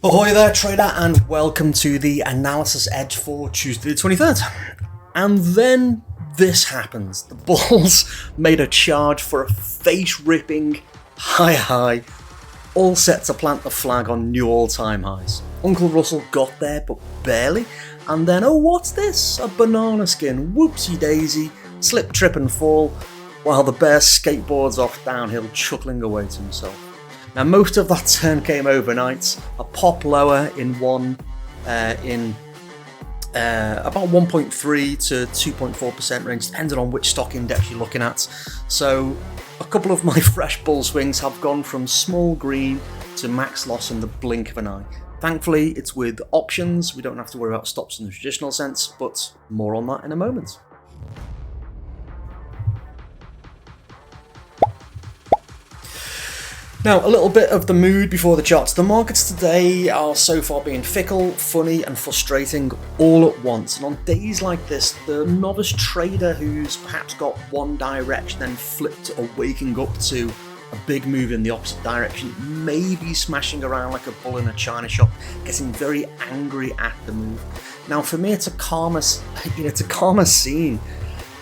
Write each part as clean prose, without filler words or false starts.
Ahoy there, trader, and welcome to the Analysis Edge for Tuesday the 23rd. And then this happens. The bulls made a charge for a face-ripping high, all set to plant the flag on new all-time highs. Uncle Russell got there, but barely. And then, oh, what's this? A banana skin. Whoopsie-daisy. Slip, trip, and fall, while the bear skateboards off downhill, chuckling away to himself. Now, most of that turn came overnight, a pop lower in about 1.3 to 2.4% range, depending on which stock index you're looking at. So a couple of my fresh bull swings have gone from small green to max loss in the blink of an eye. Thankfully, it's with options. We don't have to worry about stops in the traditional sense, but more on that in a moment. Now, a little bit of the mood before the charts. The markets today are so far being fickle, funny, and frustrating all at once. And on days like this, the novice trader who's perhaps got one direction then flipped or waking up to a big move in the opposite direction, may be smashing around like a bull in a china shop, getting very angry at the move. Now, for me, it's a calmer scene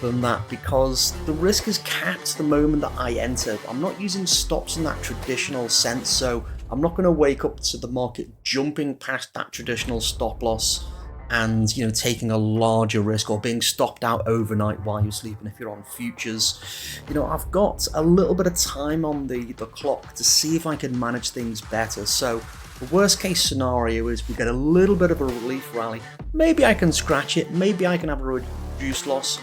than that, because the risk is capped the moment that I enter. I'm not using stops in that traditional sense, so I'm not going to wake up to the market jumping past that traditional stop loss and taking a larger risk or being stopped out overnight while you're sleeping if you're on futures. I've got a little bit of time on the clock to see if I can manage things better. So the worst case scenario is we get a little bit of a relief rally. Maybe I can scratch it, maybe I can have a reduced loss.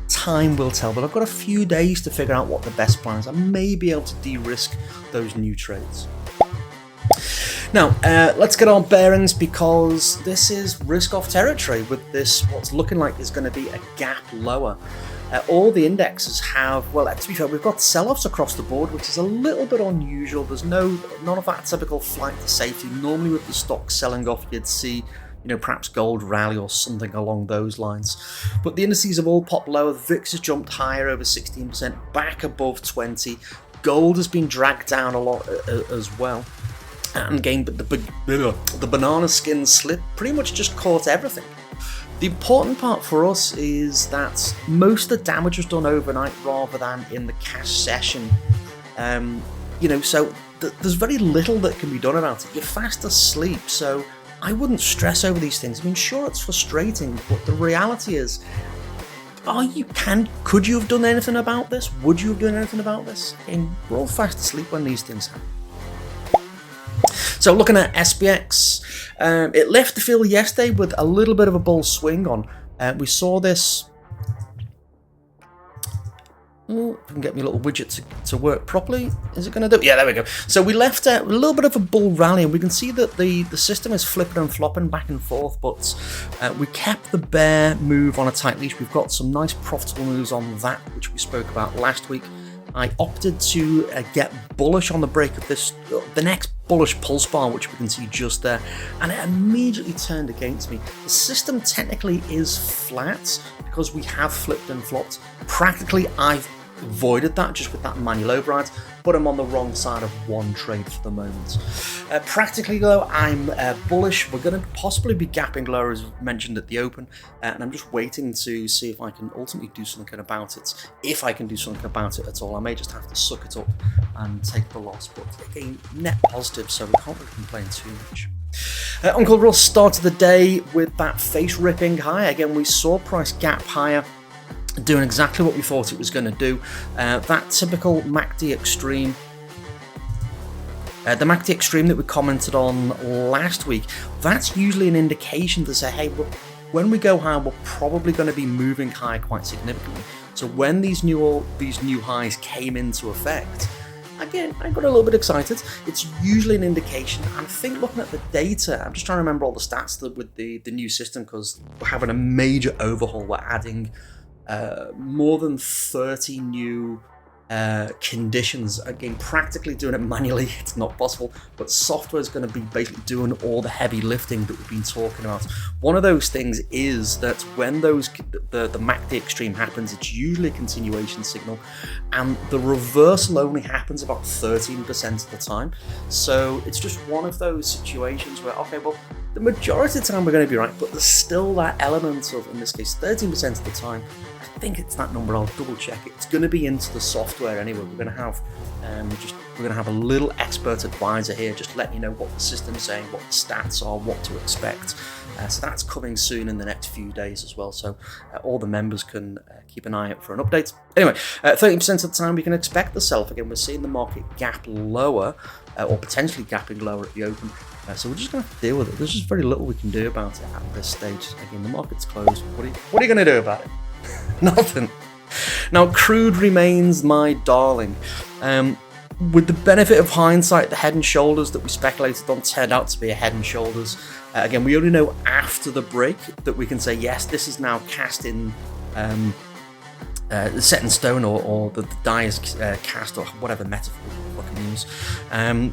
Time will tell, but I've got a few days to figure out what the best plan is. I may be able to de-risk those new trades. Now, let's get our bearings, because this is risk-off territory with this, what's looking like is going to be a gap lower. All the indexes have, well, to be fair, we've got sell-offs across the board, which is a little bit unusual. There's none of that typical flight to safety. Normally with the stock selling off, you'd see perhaps gold rally or something along those lines. But the indices have all popped lower. The VIX has jumped higher, over 16%, back above 20. Gold has been dragged down a lot as well. And again, but the banana skin slip pretty much just caught everything. The important part for us is that most of the damage was done overnight rather than in the cash session. So there's very little that can be done about it. You're fast asleep, so I wouldn't stress over these things. I mean, sure, it's frustrating, but the reality is, could you have done anything about this? Would you have done anything about this? And we're all fast asleep when these things happen. So looking at SPX, it left the field yesterday with a little bit of a bull swing on. We saw this. Oh, if I can get me a little widget to work properly. Is it going to do? Yeah, there we go. So we left a little bit of a bull rally, and we can see that the system is flipping and flopping back and forth, but we kept the bear move on a tight leash. We've got some nice profitable moves on that, which we spoke about last week. I opted to get bullish on the break of the next bullish pulse bar, which we can see just there, and it immediately turned against me. The system technically is flat because we have flipped and flopped. Practically, I've avoided that just with that manual override, but I'm on the wrong side of one trade for the moment. Practically though, I'm bullish. We're going to possibly be gapping lower, as mentioned at the open, and I'm just waiting to see if I can ultimately do something about it. If I can do something about it at all, I may just have to suck it up and take the loss, but again, net positive, so we can't really complain too much. Uncle Russ started the day with that face ripping high. Again, we saw price gap higher, doing exactly what we thought it was going to do. That typical MACD extreme, the MACD extreme that we commented on last week, that's usually an indication to say, hey, when we go high, we're probably going to be moving high quite significantly. So when these new highs came into effect, again, I got a little bit excited. It's usually an indication. And I think looking at the data, I'm just trying to remember all the stats with the new system, because we're having a major overhaul. We're adding more than 30 new conditions. Again, practically doing it manually, it's not possible, but software is going to be basically doing all the heavy lifting that we've been talking about. One of those things is that when the MACD extreme happens, it's usually a continuation signal, and the reversal only happens about 13% of the time. So it's just one of those situations where, okay, well, the majority of the time we're going to be right, but there's still that element of, in this case, 13% of the time, I think it's that number, I'll double check it. It's going to be into the software anyway. We're going to have a little expert advisor here, just letting you know what the system's saying, what the stats are, what to expect. So that's coming soon in the next few days as well. So all the members can keep an eye out for an update. Anyway, 30% of the time we can expect the sell-off. Again, we're seeing the market gap lower, or potentially gapping lower at the open. So we're just going to have to deal with it. There's just very little we can do about it at this stage. Again, the market's closed. What are you going to do about it? Nothing. Now, crude remains my darling. With the benefit of hindsight, the head and shoulders that we speculated on turned out to be a head and shoulders. Again, we only know after the break that we can say, yes, this is now cast in, set in stone, or the die is cast, or whatever metaphor we can use.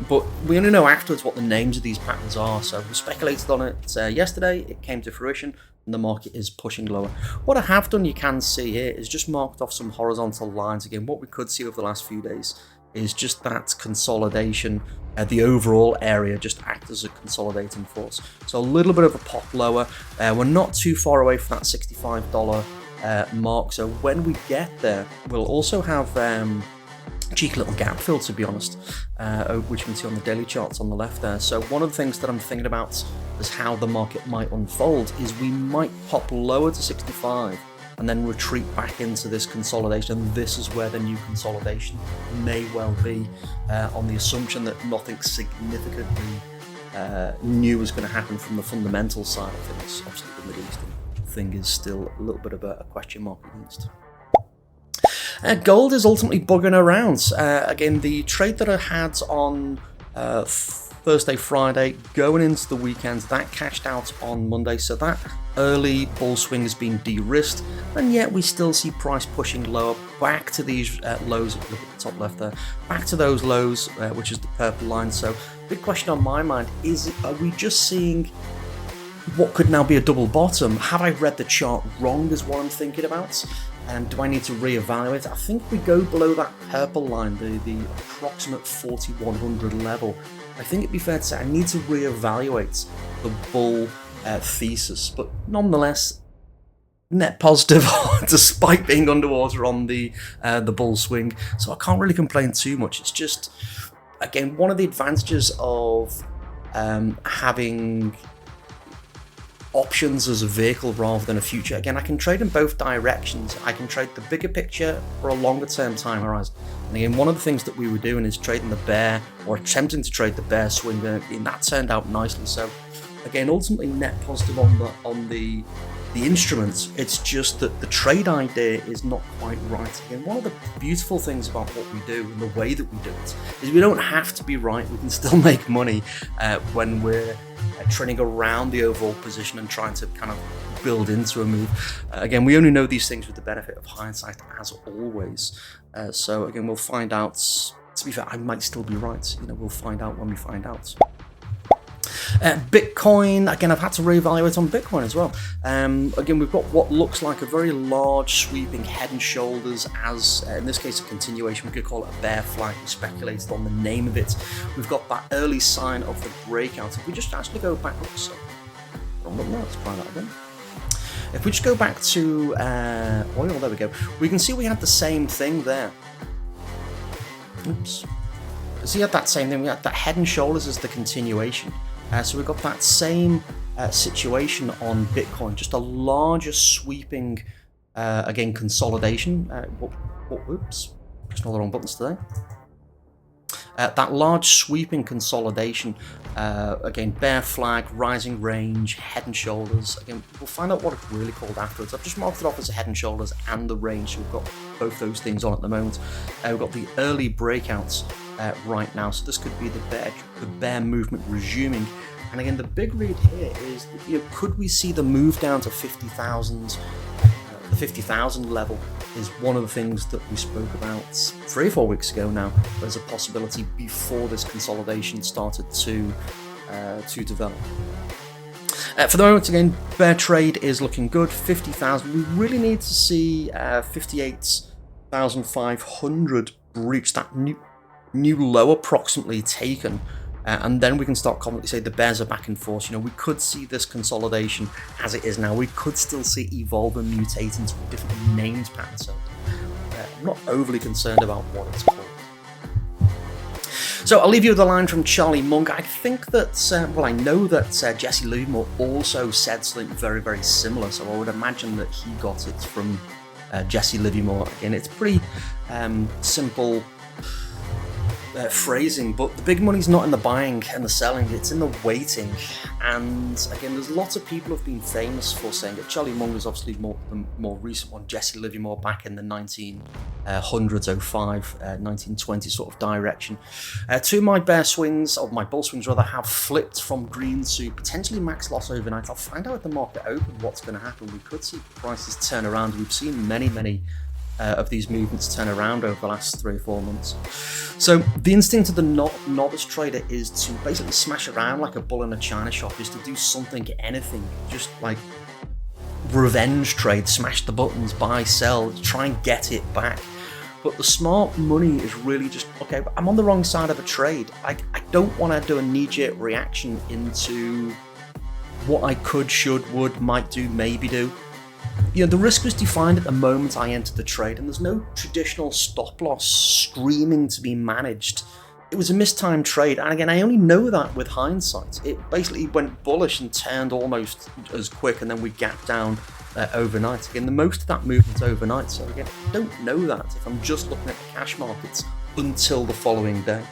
But we only know afterwards what the names of these patterns are. So we speculated on it yesterday, it came to fruition, and the market is pushing lower. What I have done, you can see here, is just marked off some horizontal lines. Again, what we could see over the last few days is just that consolidation. The overall area just acts as a consolidating force. So a little bit of a pop lower. We're not too far away from that $65 mark. So when we get there, we'll also have cheeky little gap fill, to be honest, which you can see on the daily charts on the left there. So one of the things that I'm thinking about is how the market might unfold is we might pop lower to 65 and then retreat back into this consolidation. And this is where the new consolidation may well be, on the assumption that nothing significantly new is going to happen from the fundamental side of things. Obviously, the Middle Eastern thing is still a little bit of a question mark against. Gold is ultimately bugging around. Again, the trade that I had on Thursday, Friday, going into the weekend, that cashed out on Monday, so that early bull swing has been de-risked, and yet we still see price pushing lower back to these lows. Look at the top left there, back to those lows, which is the purple line. So big question on my mind is, are we just seeing what could now be a double bottom? Have I read the chart wrong is what I'm thinking about? And do I need to reevaluate? I think we go below that purple line, the approximate 4100 level. I think it'd be fair to say I need to reevaluate the bull thesis, but nonetheless, net positive despite being underwater on the bull swing. So I can't really complain too much. It's just, again, one of the advantages of having options as a vehicle rather than a future. Again, I can trade in both directions. I can trade the bigger picture for a longer term time horizon. And again, one of the things that we were doing is trading the bear, or attempting to trade the bear swing, and that turned out nicely. So again, ultimately net positive on the instruments. It's just that the trade idea is not quite right. Again, one of the beautiful things about what we do and the way that we do it is we don't have to be right. We can still make money when we're trading around the overall position and trying to kind of build into a move. Again, we only know these things with the benefit of hindsight, as always. So again, we'll find out. To be fair, I might still be right. We'll find out when we find out. Bitcoin, again, I've had to reevaluate on Bitcoin as well. Again, we've got what looks like a very large sweeping head and shoulders, as in this case a continuation. We could call it a bear flag. We speculated on the name of it. We've got that early sign of the breakout. If we just actually go back, let's try that again. If we just go back to oil, there we go. We can see we had the same thing there. Oops. So we had that same thing. We had that head and shoulders as the continuation. So we've got that same situation on Bitcoin, just a larger sweeping, again, consolidation. Whoops, pressing all the wrong buttons today. That large sweeping consolidation, again, bear flag, rising range, head and shoulders. Again, we'll find out what it's really called afterwards. I've just marked it off as a head and shoulders and the range, so we've got both those things on at the moment. We've got the early breakouts right now, so this could be the bear movement resuming. And again, the big read here is, could we see the move down to 50,000 The 50,000 level is one of the things that we spoke about 3 or 4 weeks ago now. There's a possibility before this consolidation started to develop. For the moment, again, bear trade is looking good. 50,000. We really need to see 58,500 breach, that new low approximately taken. And then we can start confidently say the bears are back in force. We could see this consolidation as it is now. We could still see evolve and mutate into a different names pattern. So I'm not overly concerned about what it's called. So I'll leave you with a line from Charlie Monk. I think that, I know that Jesse Livermore also said something very, very similar. So I would imagine that he got it from Jesse Livermore. Again, it's pretty simple phrasing, but the big money's not in the buying and the selling, it's in the waiting. And again, there's lots of people who've been famous for saying it. Charlie Munger is obviously the more recent one. Jesse Livermore back in the 1900s, 05, 1920 sort of direction. Two of my bear swings, or my bull swings rather, have flipped from green to potentially max loss overnight. I'll find out at the market open what's going to happen. We could see prices turn around. We've seen many of these movements turn around over the last 3 or 4 months. So the instinct of the novice trader is to basically smash around like a bull in a china shop, is to do something, anything, just like revenge trade, smash the buttons, buy, sell, try and get it back. But the smart money is really just, okay, I'm on the wrong side of a trade. I don't want to do a knee-jerk reaction into what I could, should, would, might do, maybe do. The risk was defined at the moment I entered the trade, and there's no traditional stop loss screaming to be managed. It was a mistimed trade, and again, I only know that with hindsight. It basically went bullish and turned almost as quick, and then we gapped down overnight. Again, the most of that movement's overnight, so again, I don't know that if I'm just looking at the cash markets until the following day.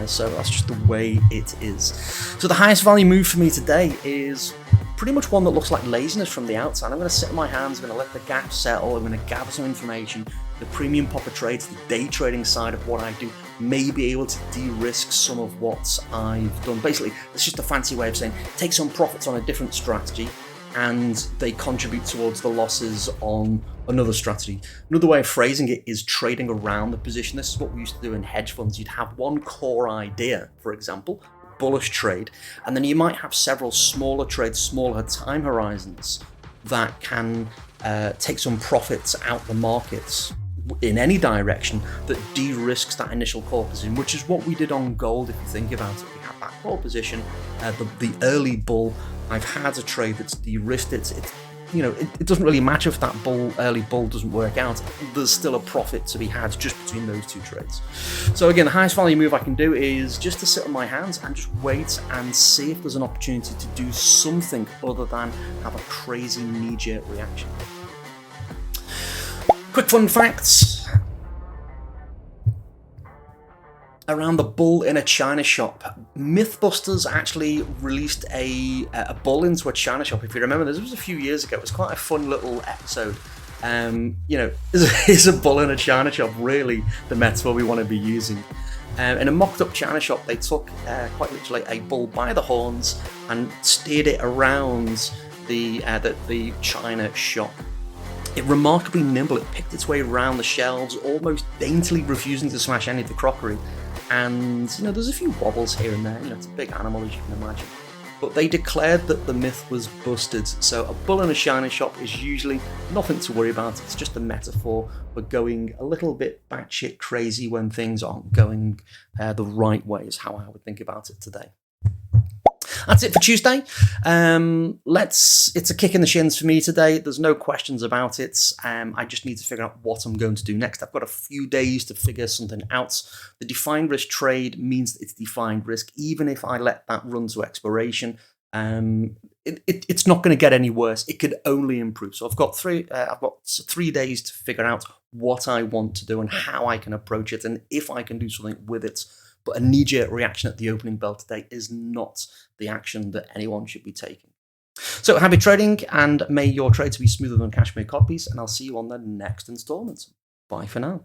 So that's just the way it is. So the highest value move for me today is pretty much one that looks like laziness from the outside. I'm going to sit on my hands, I'm going to let the gap settle, I'm going to gather some information. The premium popper trades, the day trading side of what I do, may be able to de-risk some of what I've done. Basically, it's just a fancy way of saying take some profits on a different strategy and they contribute towards the losses on another strategy. Another way of phrasing it is trading around the position. This is what we used to do in hedge funds. You'd have one core idea, for example, bullish trade, and then you might have several smaller trades, smaller time horizons that can take some profits out the markets in any direction that de-risks that initial core position, which is what we did on gold. If you think about it, we had that core position, the early bull. I've had a trade that's de-risked it. It doesn't really matter if that early bull doesn't work out. There's still a profit to be had just between those two trades. So again, the highest value move I can do is just to sit on my hands and just wait and see if there's an opportunity to do something other than have a crazy knee-jerk reaction. Quick fun facts around the bull in a china shop. Mythbusters actually released a bull into a china shop. If you remember, this was a few years ago. It was quite a fun little episode. Is a bull in a china shop really the metaphor we want to be using? In a mocked up china shop, they took quite literally a bull by the horns and steered it around the china shop. It remarkably nimble, it picked its way around the shelves, almost daintily refusing to smash any of the crockery. And, there's a few wobbles here and there. It's a big animal, as you can imagine. But they declared that the myth was busted. So a bull in a china shop is usually nothing to worry about. It's just a metaphor for going a little bit batshit crazy when things aren't going the right way, is how I would think about it today. That's it for Tuesday. It's a kick in the shins for me today. There's no questions about it. I just need to figure out what I'm going to do next. I've got a few days to figure something out. The defined risk trade means that it's defined risk. Even if I let that run to expiration, it's not going to get any worse. It could only improve. So I've got 3 days to figure out what I want to do and how I can approach it, and if I can do something with it. But a knee-jerk reaction at the opening bell today is not the action that anyone should be taking. So happy trading, and may your trades be smoother than cashmere copies, and I'll see you on the next installment. Bye for now.